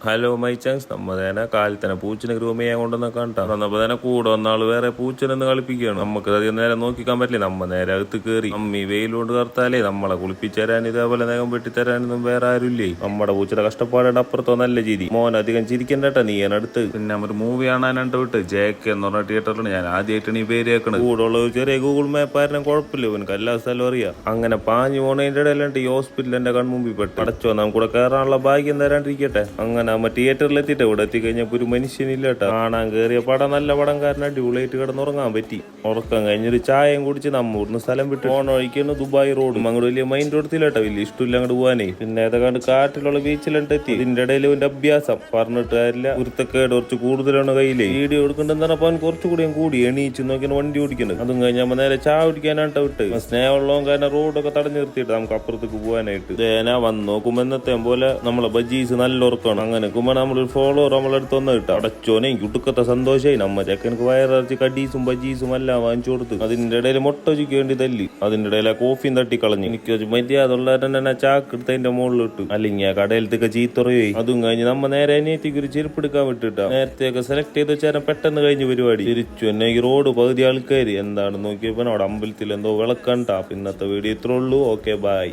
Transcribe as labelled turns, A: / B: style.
A: Hello my chance നമ്മതേനെ കാലത്തന്നെ പൂച്ചനെ groom ചെയ്യാൻ കൊണ്ടുവന്ന കണ്ടാ വന്നപ്പോ തന്നെ കൂടെ വന്നാള് വേറെ പൂച്ചനെന്ന് കളിപ്പിക്കുകയാണ്. നമുക്ക് അധികം നേരം നോക്കിക്കാൻ പറ്റില്ല. നമ്മ നേരെ അകത്ത് കയറി അമ്മി വെയിലുകൊണ്ട് കറുത്താലേ നമ്മളെ കുളിപ്പിച്ചരാൻ ഇതേപോലെ നേരം വെട്ടിത്തരാനൊന്നും വേറെ ആരുമില്ലേ. നമ്മുടെ പൂച്ചയുടെ കഷ്ടപ്പാടുടെ അപ്പുറത്തോ നല്ല ചിരി. മോൻ അധികം ചിരിക്കണ്ടട്ടാ നീ അടുത്ത്. പിന്നെ ഒരു മൂവി കാണാനായിട്ട് വിട്ട് ജേക്ക് എന്ന് പറഞ്ഞ തിയേറ്ററിലാണ് ഞാൻ ആദ്യമായിട്ടാണ് ഈ പേര് കേൾക്കണത്. കൂടെ ഉള്ള ഒരു ചെറിയ ഗൂഗിൾ മാപ്പ് ആയിരുന്നു കുഴപ്പമില്ല, ഇവനക്ക് എല്ലാ സ്ഥലവും അറിയാം. അങ്ങനെ പാഞ്ഞു പോണതിന്റെ ഇടയിലാണ്ട് ഈ ഹോസ്പിറ്റൽ എന്റെ കൺമുമ്പിൽ പെട്ട് അടച്ചോ നമുക്ക് കൂടെ കയറാനുള്ള ഭാഗ്യം തരാണ്ടിരിക്കട്ടെ. അങ്ങനെ നമ്മ തിയേറ്ററിലെത്തിയിട്ട് ഇവിടെ എത്തിക്കഴിഞ്ഞപ്പോ ഒരു മനുഷ്യനില്ല കേട്ടോ. കാണാൻ കയറിയ പടം നല്ല പടംകാരൻ അടിപൊളിയായിട്ട് കിടന്നുറങ്ങാൻ പറ്റി. ഉറക്കം കഴിഞ്ഞൊരു ചായയും കുടിച്ച് നമ്മൂർന്ന് സ്ഥലം വിട്ട് പോണ വഴിക്കാണ് ദുബായ് റോഡ്. അങ്ങോട്ട് വലിയ മൈൻഡ് കൊടുത്തില്ല കേട്ടോ, വലിയ ഇഷ്ടമില്ല അങ്ങോട്ട് പോകാനേ. പിന്നെ ഏതാണ്ട് കാട്ടിലുള്ള ബീച്ചിലുണ്ട് എത്തി. ഇതിന്റെ ഇടയിൽ അവന്റെ അഭ്യാസം പറഞ്ഞിട്ട് കാര്യമില്ല, വൃത്തക്കേട് കുറച്ച് കൂടുതലാണ് കയ്യില്. വീഡിയോ എടുക്കണ്ടെന്ന് പറഞ്ഞപ്പോ അവൻ കുറച്ചുകൂടിയും കൂടി എണീച്ച് നോക്കിയാണ് വണ്ടി ഓടിക്കുന്നത്. അതും കഴിഞ്ഞാൽ നേരെ ചായ കുടിക്കാനായിട്ട് വിട്ട് സ്നേഹമുള്ളതും കാരണം റോഡൊക്കെ തടഞ്ഞു നിർത്തിയിട്ട് നമുക്ക് അപ്പുറത്തേക്ക് പോകാനായിട്ട് ദേന വന്ന് നോക്കുമ്പോ എന്നത്തെ പോലെ നമ്മളെ ബജീസ് നല്ല ഉറക്കണം. അങ്ങനെ നമ്മളൊരു ഫോളോവർ നമ്മളെടുത്ത് വന്ന് കിട്ടും. അടച്ചോനെ കുട്ടുക്കത്തെ സന്തോഷമായി. നമ്മ ചെക്കനക്ക് വയറിറച്ച് കഡീസും ബജീസും എല്ലാം വാങ്ങിച്ചു കൊടുത്തു. അതിന്റെ ഇടയിൽ മുട്ട ചിക്ക് വേണ്ടി തല്ലി. അതിന്റെ ഇടയിൽ ആ കോഫിയും തട്ടിക്കളഞ്ഞു. എനിക്ക് മര്യാദ ഉള്ളവരെ ചാക്ക് എടുത്തതിന്റെ മുകളിൽ ഇട്ടു. അല്ലെങ്കിൽ ആ കടയിലത്തേക്ക് ചീത്തറയുകയും. അതും കഴിഞ്ഞ് നമ്മ നേരെ അനിയത്തിക്ക് ഒരു ചെരുപ്പ് എടുക്കാൻ വിട്ടിട്ടാ. നേരത്തെയൊക്കെ സെലക്ട് ചെയ്ത് വെച്ചാൽ പെട്ടെന്ന് കഴിഞ്ഞ് പരിപാടി തിരിച്ചു. എന്നെ ഈ റോഡ് പകുതി ആൾക്കാർ എന്താണ് നോക്കിയപ്പോ അവിടെ അമ്പലത്തിൽ എന്തോ വിളക്കണ്ടാ. ഇന്നത്തെ വീഡിയോ ഇത്രേ ഉള്ളൂ. Okay bye.